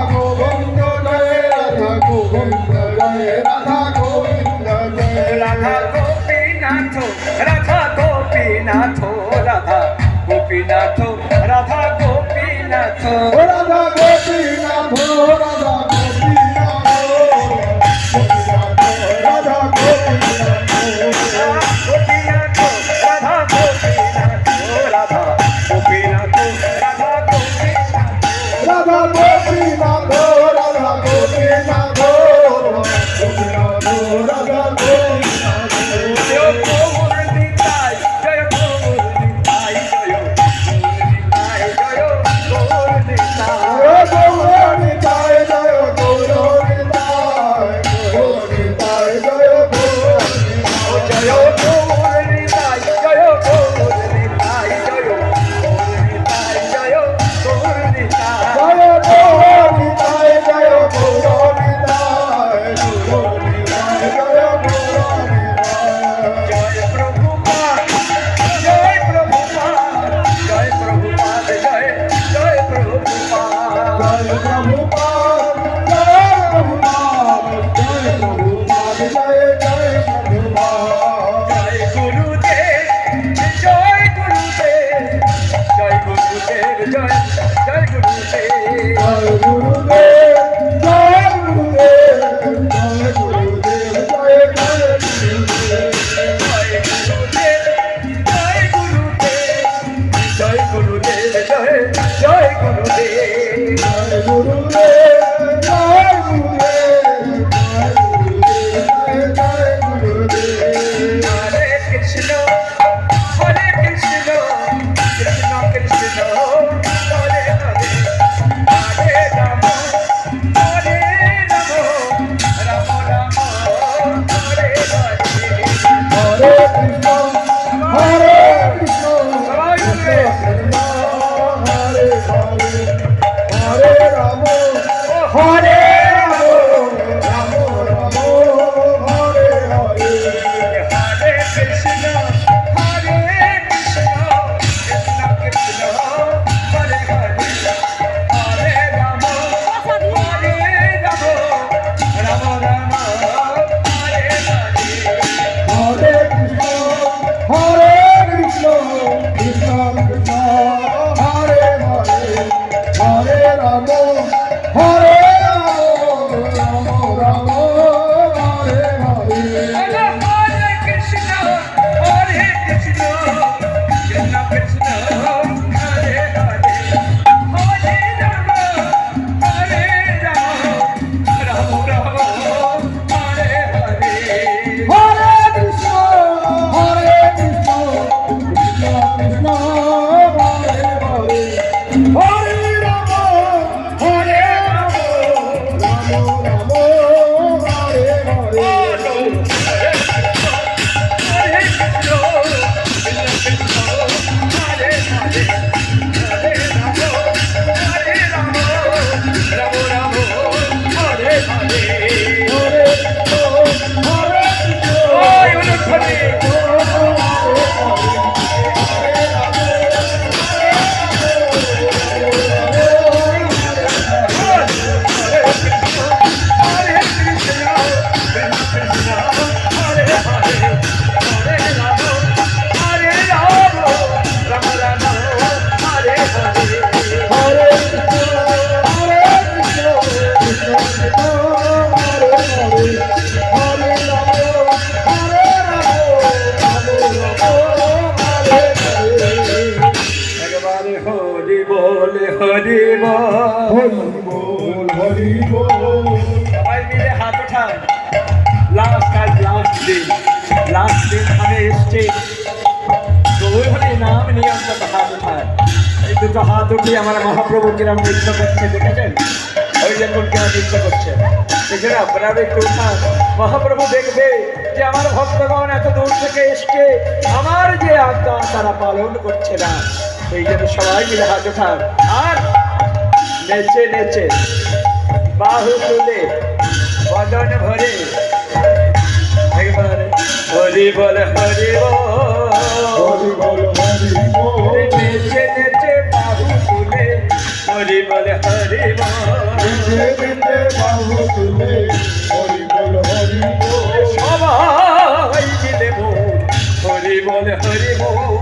গোবিন্দ জয় রাধা গোবিন্দ জয় রাধা গোবিন্দ জয় রাধা গোপীনাথ রাধা গোপীনাথ রাধা গোপীনাথ রাধা গোপীনাথ রাধা গোপীনাথ রাধা গোপীনাথ রাধা গোপীনাথ গোপীনাথ রাধা গোপীনাথ রাধা গোপীনাথ রাধা গোপীনাথ রাধা গোপীনাথ রাধা গোপীনাথ রাধা গোপীনাথ জয় গৌর নিতাই জয় গৌর নিতাই জয় গৌর নিতাই জয় গৌর নিতাই জয় গৌরনিতায় গৌরনিতায় জয় গৌরনিতায় জয় গৌরনিতায় জয় গৌর নিতাই জয় গৌর নিতাই জয় গৌর নিতাই জয় গৌর নিতাই জয় গৌরনিতায় জয় গৌরনিতায় গৌরনিতায় জয় গৌরনিতায় জয় প্রভুপাদ জয় প্রভুপাদ জয় প্রভুপাদ জয় জয় প্রভুপাদ জয় প্রভুপাদ জয় প্রভুপাদ জয় প্রভুপাদ জয় জয় প্রভুপাদ জয় গুরুদেব জয় গুরুদেব জয় গুরুদেব জয় জয় গুরুদেব জয় গুরুদেব জয় গুরুদেব জয় গুরুদেব জয় জয় গুরুদেব জয় গুরুদেব জয় জয় গুরুদেব জয় গুরুদেব জয় হরে কৃষ্ণ হরে কৃষ্ণ কৃষ্ণ কৃষ্ণ হরে হরে হরে রাম হরে রাম রাম রাম হরে হরে হরে কৃষ্ণ হরে কৃষ্ণ সবাই মিলে হরে হরে হরে রাম হরে রাম রাম হরে হরে হরে কৃষ্ণ হরে কৃষ্ণ কৃষ্ণ কৃষ্ণ হরে হরে হরে রাম হরে রাম রাম রাম হরে হরে হরে কৃষ্ণ হরে কৃষ্ণ কৃষ্ণ কৃষ্ণ হরে হরে হরে রাম হরে রাম রাম হরে হরে হরে কৃষ্ণ হরে কৃষ্ণ কৃষ্ণ কৃষ্ণ হরে হরে হরে রাম হরে রাম রাম রাম হরে হরে হরে কৃষ্ণ হরে কৃষ্ণ কৃষ্ণ কৃষ্ণ হরে হরে হরে রাম হরে রাম রাম রাম হরে হরে হরে কৃষ্ণ হরে কৃষ্ণ হরে কৃষ্ণ হরে কৃষ্ণ কৃষ্ণ কৃষ্ণ হরে হরে হরে রাম হরে রাম রাম রাম হরে হরে একবারে হরি বল হরি বল হরি বল হরি বল সবাই মিলে হাত উঠান লাস্ট দিন আমি এসছি গৌর হরি নাম নিয়ে অন্তত হাত উঠান এই দুটো হাত উঠিয়ে আমার মহাপ্রভু কিরম নৃত্য করছে দেখেছেন ওই দেখুন কিরম নৃত্য করছে দেখেন আপনারা একটু উঠান মহাপ্রভু দেখবে যে আমার ভক্তগণ এত দূর থেকে এসছে আমার যে আজ্ঞা তারা পালন করছে না এই জন্য সবাই মিলে হাত উঠান আর নেচে নেচে বাহু তুলে বদন ভরে একবার হরি বল হরি হরি বল হরি বল নেচে নেচে বাহু তুলে হরি বল হরি বল বিন্দে বিন্দে বাহু তুলে হরি বল হরি বল সবাই মিলে বল হরি বল হরি বল